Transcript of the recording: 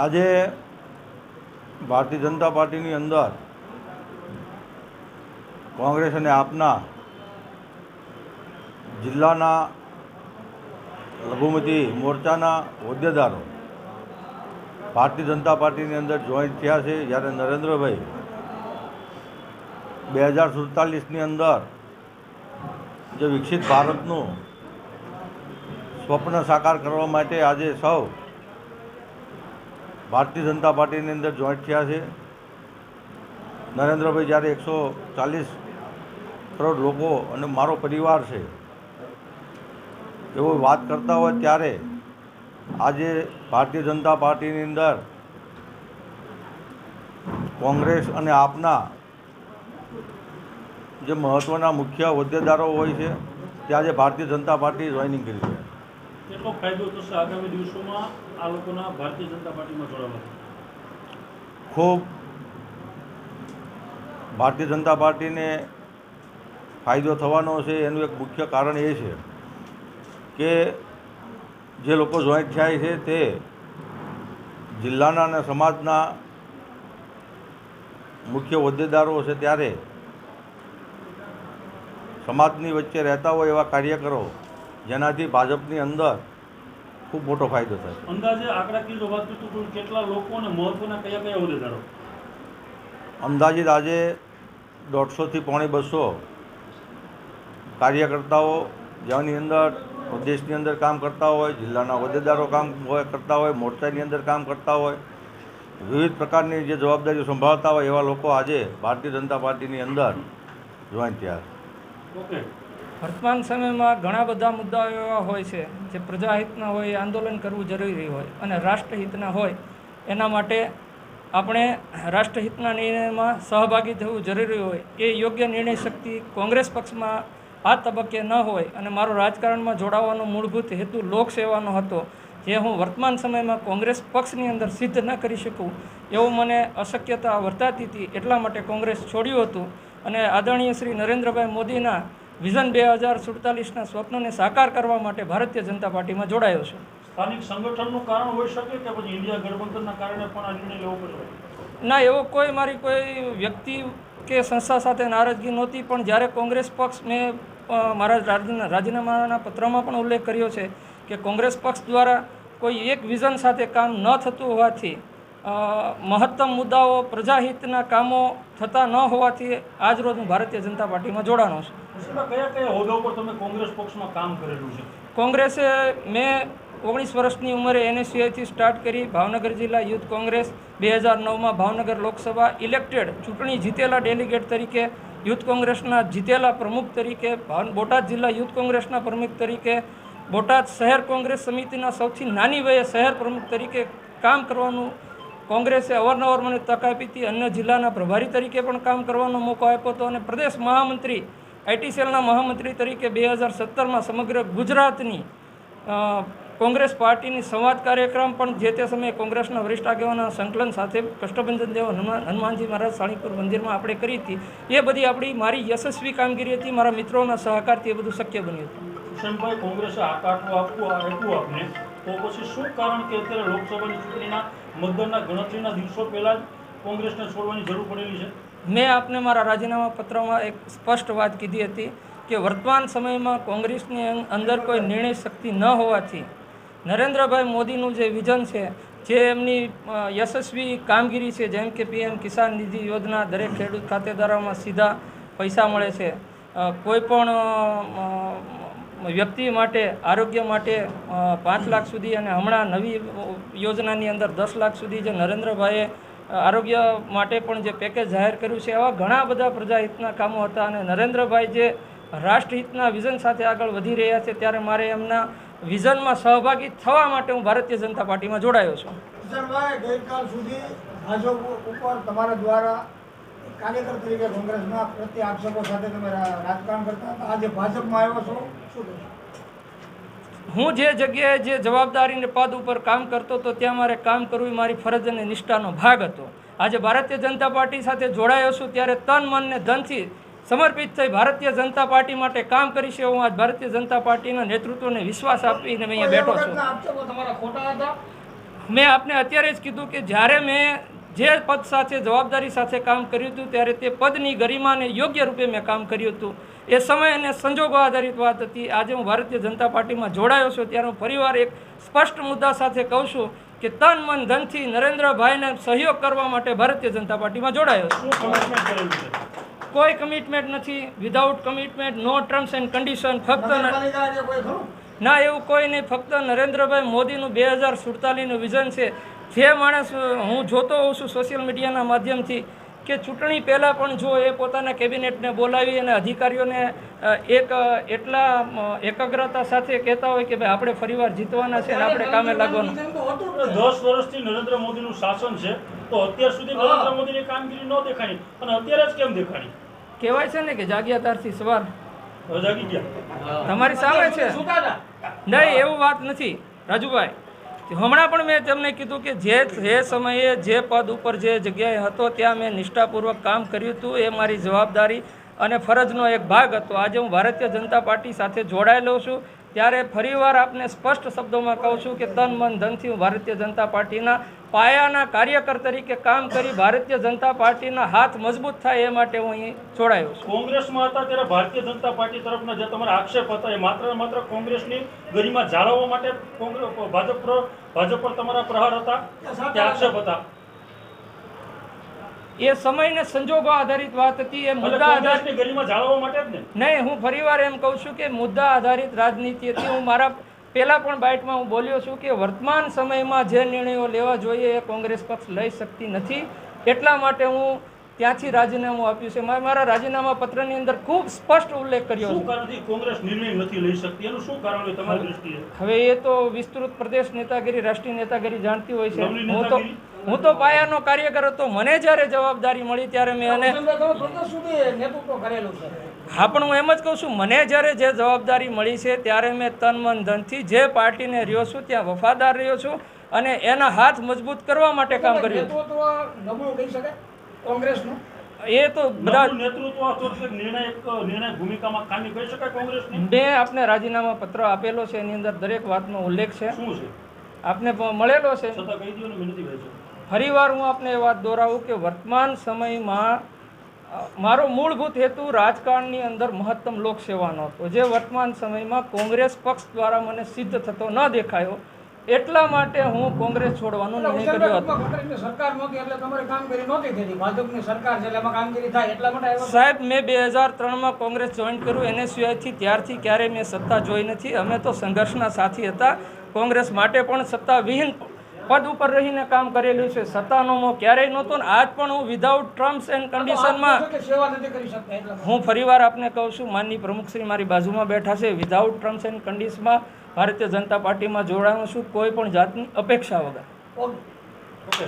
આજે ભારતીય જનતા પાર્ટીની અંદર કોંગ્રેસ અને આપના જિલ્લાના લઘુમતી મોરચાના હોદ્દેદારો ભારતીય જનતા પાર્ટીની અંદર જોઈન્ટ થયા છે। જ્યારે નરેન્દ્રભાઈ 2047ની અંદર જે વિકસિત ભારતનું સ્વપ્ન સાકાર કરવા માટે આજે સૌ ભારતીય જનતા પાર્ટીની અંદર જોઈન્ટ થયા છે। નરેન્દ્રભાઈ જ્યારે 140 કરોડ લોકો અને મારો પરિવાર છે એવો વાત કરતા હોય ત્યારે આજે ભારતીય જનતા પાર્ટીની અંદર કોંગ્રેસ અને આપના જે મહત્ત્વના મુખ્ય હોદ્દેદારો હોય છે તે આજે ભારતીય જનતા પાર્ટી જોઈનિંગ કરી છે। કેટલો ફાયદો થશે આગામી દિવસોમાં આ લોકોના ભારતીય જનતા પાર્ટીમાં જોડાવાથી? ખૂબ ભારતીય જનતા પાર્ટીને ફાયદો થવાનો છે। એનું એક મુખ્ય કારણ એ છે કે જે લોકો જોઈન્ટ થાય છે તે જિલ્લાના અને સમાજના મુખ્ય હોદ્દેદારો છે, ત્યારે સમાજની વચ્ચે રહેતા હોય એવા કાર્યકરો જેનાથી ભાજપની અંદર ખૂબ મોટો ફાયદો થશે। અંદાજે આંકડાકીય વાત કરતું કુલ કેટલા લોકો અને મહત્વના કયા કયા હોદ્દેદારો? અંદાજિત આજે 150 થી 250 કાર્યકર્તાઓ જેની અંદર પ્રદેશની અંદર કામ કરતા હોય, જિલ્લાના હોદ્દેદારો કામ કરતા હોય, મોરચાની અંદર કામ કરતા હોય, વિવિધ પ્રકારની જે જવાબદારીઓ સંભાળતા હોય એવા લોકો આજે ભારતીય જનતા પાર્ટીની અંદર જોઈન્ટ થયા છે। વર્તમાન સમયમાં ઘણા બધા મુદ્દાઓ એવા હોય છે જે પ્રજાહિતના હોય, આંદોલન કરવું જરૂરી હોય અને રાષ્ટ્રહિતના હોય, એના માટે આપણે રાષ્ટ્રહિતના નિર્ણયમાં સહભાગી થવું જરૂરી હોય। એ યોગ્ય નિર્ણય શક્તિ કોંગ્રેસ પક્ષમાં આ તબક્કે ન હોય અને મારો રાજકારણમાં જોડાવાનો મૂળભૂત હેતુ લોકસેવાનો હતો, જે હું વર્તમાન સમયમાં કોંગ્રેસ પક્ષની અંદર સિદ્ધ ન કરી શકું એવું મને અશક્યતા વર્તાતી હતી। એટલા માટે કોંગ્રેસ છોડ્યું હતું અને આદરણીય શ્રી નરેન્દ્રભાઈ મોદીના વિઝન 2047ના સ્વપ્નને સાકાર કરવા માટે ભારતીય જનતા પાર્ટીમાં જોડાયો છું। સ્થાનિક સંગઠનનું કારણ હોઈ શકે કે પછી ઇન્ડિયા ગઠબંધનના કારણે પણ આ નિર્ણય લેવો પડ્યો? ના, એવો કોઈ મારી કોઈ વ્યક્તિ કે સંસ્થા સાથે નારાજગી નહોતી, પણ જ્યારે કોંગ્રેસ પક્ષ મેં મારા રાજીનામાના પત્રમાં પણ ઉલ્લેખ કર્યો છે કે કોંગ્રેસ પક્ષ દ્વારા કોઈ એક વિઝન સાથે કામ ન થતું હોવાથી, મહત્તમ મુદ્દાઓ પ્રજાહિતના કામો થતા ન હોવાથી આજ રોજ હું ભારતીય જનતા પાર્ટીમાં જોડાનો છું। કયા કયા હોદ્દા પર તમે કોંગ્રેસ પક્ષમાં કામ કરેલું છે? કોંગ્રેસે મેં 19 વર્ષની ઉંમરે NSCIથી સ્ટાર્ટ કરી ભાવનગર જિલ્લા યુથ કોંગ્રેસ, 2009માં ભાવનગર લોકસભા ઇલેક્ટેડ ચૂંટણી જીતેલા ડેલિગેટ તરીકે, યુથ કોંગ્રેસના જીતેલા પ્રમુખ તરીકે, બોટાદ જિલ્લા યુથ કોંગ્રેસના પ્રમુખ તરીકે, બોટાદ શહેર કોંગ્રેસ સમિતિના સૌથી નાની વયે શહેર પ્રમુખ તરીકે કામ કરવાનું કોંગ્રેસે અવારનવાર મને તક આપી હતી। અન્ય જિલ્લાના પ્રભારી તરીકે પણ કામ કરવાનો મોકો આપ્યો હતો અને પ્રદેશ મહામંત્રી IT સેલના મહામંત્રી તરીકે 2017માં સમગ્ર ગુજરાતની કોંગ્રેસ પાર્ટીની સંવાદ કાર્યક્રમ પણ જે તે સમયે કોંગ્રેસના વરિષ્ઠ આગેવાનોના સંકલન સાથે કષ્ટભંજન દેવ હનુમાનજી મહારાજ સાળીપુર મંદિરમાં આપણે કરી હતી। એ બધી આપણી મારી યશસ્વી કામગીરી હતી, મારા મિત્રોના સહકારથી એ બધું શક્ય બન્યું હતું। કિશનભાઈ, કોંગ્રેસે આપ્યું આપને, તો પછી શું કારણ કે અત્યારે લોકસભાની ચૂંટણીના મતદાનના ગણતરીના દિવસો પહેલા જ કોંગ્રેસને છોડવાની જરૂર પડેલી છે? મેં આપને મારા રાજીનામા પત્રમાં એક સ્પષ્ટ વાત કીધી હતી કે વર્તમાન સમયમાં કોંગ્રેસની અંદર કોઈ નિર્ણય શક્તિ ન હોવાથી નરેન્દ્રભાઈ મોદીનું જે વિઝન છે, જે એમની યશસ્વી કામગીરી છે, જેમ કે PM કિસાન નિધિ યોજના, દરેક ખેડૂત ખાતેદારોમાં સીધા પૈસા મળે છે, કોઈ પણ વ્યક્તિ માટે આરોગ્ય માટે 5 લાખ સુધી, અને હમણાં નવી યોજનાની અંદર 10 લાખ સુધી જે નરેન્દ્રભાઈએ આરોગ્ય માટે પણ જે પેકેજ જાહેર કર્યું છે, આવા ઘણા બધા પ્રજાહિતના કામો હતા અને નરેન્દ્રભાઈ જે રાષ્ટ્રહિતના વિઝન સાથે આગળ વધી રહ્યા છે, ત્યારે મારે એમના વિઝનમાં સહભાગી થવા માટે હું ભારતીય જનતા પાર્ટીમાં જોડાયો છું। કિશનભાઈ, ગઈકાલ સુધી ભાજપ ઉપર તમારા દ્વારા કાર્યકર તરીકે કોંગ્રેસના પ્રત્યે આક્ષેપો સાથે તમે રાજકારણ કરતા હતા, આજે ભાજપમાં આવ્યો છો, શું કહેશો? હું જે જગ્યાએ જે જવાબદારીને પદ ઉપર કામ કરતો હતો ત્યાં મારે કામ કરવું મારી ફરજ અને નિષ્ઠાનો ભાગ હતો। આજે ભારતીય જનતા પાર્ટી સાથે જોડાયો છું ત્યારે તન મન ને ધનથી સમર્પિત થઈ ભારતીય જનતા પાર્ટી માટે કામ કરીશ એવું આજ ભારતીય જનતા પાર્ટીના નેતૃત્વને વિશ્વાસ આપીને અહીંયા બેઠો છું। મેં આપને અત્યારે જ કીધું કે જ્યારે મેં જે પદ સાથે જવાબદારી સાથે કામ કર્યું હતું ત્યારે તે પદની ગરિમાને યોગ્ય રૂપે મેં કામ કર્યું હતું. એ સમય અને સંજોગો આધારિત વાત હતી. આજે હું ભારતીય જનતા પાર્ટીમાં જોડાયો છું ત્યારે હું ફરીવાર એક સ્પષ્ટ મુદ્દા સાથે કહું છું કે તન મન ધનથી નરેન્દ્રભાઈને સહયોગ કરવા માટે ભારતીય જનતા પાર્ટીમાં જોડાયો છું. શું કમિટમેન્ટ કરેલું છે? કોઈ કમિટમેન્ટ નથી. Without commitment, no terms and condition. ફક્ત નગરપાલિકા આજે કોઈ ખરું? ના, એવું કોઈ નહીં. ફક્ત નરેન્દ્રભાઈ મોદીનું 2047નું વિઝન છે. જે માણસ હું જોતો હોઉં છું સોશિયલ મીડિયાના માધ્યમથી કે ચૂંટણી પહેલાં પણ જો એ પોતાના કેબિનેટને બોલાવી અને અધિકારીઓને એટલા એકાગ્રતા સાથે કહેતા હોય કે ભાઈ આપણે ફરીવાર જીતવાના છે અને આપણે કામે લાગવાનું. 10 વર્ષથી નરેન્દ્ર મોદીનું શાસન છે, તો અત્યાર સુધી નરેન્દ્ર મોદીની કામગીરી ન દેખાણી અને અત્યારે જ કેમ દેખાણી? કહેવાય છે ને કે જાગ્યા તારથી સવાર. હવે જાગી ગયા. તમારી સામે છે. નહીં, એવું વાત નથી રાજુભાઈ. હમણાં પણ મેં તમને કીધું કે જે સમયે જે પદ ઉપર જે જગ્યાએ હતો ત્યાં મેં નિષ્ઠાપૂર્વક કામ કર્યું હતું. એ મારી જવાબદારી અને ફરજનો એક ભાગ હતો. આજે હું ભારતીય જનતા પાર્ટી સાથે જોડાયેલો છું ત્યારે ફરીવાર આપને સ્પષ્ટ શબ્દોમાં કહું છું કે તન મન ધનથી હું ભારતીય જનતા પાર્ટીના પાયાના કાર્યકર તરીકે કામ કરી ભારતીય જનતા પાર્ટીના હાથ મજબૂત થાય એ માટે હું અહીં જોડાયો છું. કોંગ્રેસમાં હતા ત્યારે ભારતીય જનતા પાર્ટી તરફના જે તમારા આક્ષેપ હતા એ માત્ર ને માત્ર કોંગ્રેસની ગરિમા જાળવવા માટે ભાજપ પર તમારા પ્રહાર હતા કે આક્ષેપ હતા? એ સમયને સંજોગો આધારિત વાત હતી. એ મુદ્દા આધારિત કોંગ્રેસની ગરિમા જાળવવા માટે જ ને? નહીં, હું ફરીવાર એમ કહું છું કે મુદ્દા આધારિત રાજનીતિ હતી. હું મારા પહેલાં પણ બાઇટમાં હું બોલ્યો છું કે વર્તમાન સમયમાં જે નિર્ણયો લેવા જોઈએ એ કોંગ્રેસ પક્ષ લઈ શકતી નથી. એટલા માટે હું ત્યાંથી રાજીનામું આપ્યું છે. મારા રાજીનામા પત્રની અંદર ખૂબ સ્પષ્ટ ઉલ્લેખ કર્યો શું છે. કારણથી કોંગ્રેસ નિર્ણય નથી લઈ શકતી? એનું શું કારણ હોય તમારી દૃષ્ટિએ? હવે એ તો વિસ્તૃત પ્રદેશ નેતાગીરી, રાષ્ટ્રીય નેતાગીરી જાણતી હોય છે. નવની નેતાગીરી? હું તો પાયાનો કાર્યકર હતો. મને જ્યારે જવાબદારી મળી ત્યારે મેં એને પ્રદેશ સુધી નેતૃત્વ કરેલું છે. હા, પણ હું એમ જ કહું છું મને જ્યારે જે જવાબદારી મળી છે ત્યારે મેં તન મન ધનથી જે પાર્ટીને રહ્યો છું ત્યાં વફાદાર રહ્યો છું અને એના હાથ મજબૂત કરવા માટે કામ કર્યું. નેતૃત્વ નબળું કહી શકાય કોંગ્રેસનું? એ તો બધા નબળું નેતૃત્વ અથવા તો નિર્ણાયક ભૂમિકામાં ખામી કહી શકાય કોંગ્રેસની? મેં આપને રાજીનામા પત્ર આપેલો છે. એની અંદર દરેક વાતનો ઉલ્લેખ છે. શું છે? આપને મળેલો છે. છતાં કહી દો ને, વિનંતી ભાઈ છે. ફરીવાર હું આપને એ વાત દોહરાવું કે વર્તમાન સમયમાં મારો મૂળભૂત હેતુ રાજકારણની અંદર મહત્તમ લોકસેવાનો હતો, જે વર્તમાન સમયમાં કોંગ્રેસ પક્ષ દ્વારા મને સિદ્ધ થતો ન દેખાયો. એટલા માટે હું કોંગ્રેસ છોડવાનો નિર્ણય કર્યો હતો. સરકાર નહોતી એટલે તમારે કામગીરી નહોતી થતી. ભાજપની સરકાર છે એટલે એમાં કામગીરી થાય એટલા માટે આવ્યા? સાહેબ, મેં 2003માં કોંગ્રેસ જોઈન કર્યું. NSUIથી ત્યારથી ક્યારેય મેં સત્તા જોઈ નથી. અમે તો સંઘર્ષના સાથી હતા. કોંગ્રેસ માટે પણ સત્તાવિહીન પદ ઉપર રહીને કામ કરેલું છે. સત્તાનો મોહ ક્યારેય નહોતો ને આજ પણ હું વિધાઉટ ટર્મ્સ એન્ડ કન્ડિશનમાં સેવા નથી કરી શકતા એટલા હું ફરીવાર આપને કહું છું, માનનીય પ્રમુખશ્રી મારી બાજુમાં બેઠા છે. વિધાઉટ ટર્મ્સ એન્ડ કન્ડિશનમાં ભારતીય જનતા પાર્ટીમાં જોડાયો છું કોઈ પણ જાતની અપેક્ષા વગર. ઓકે.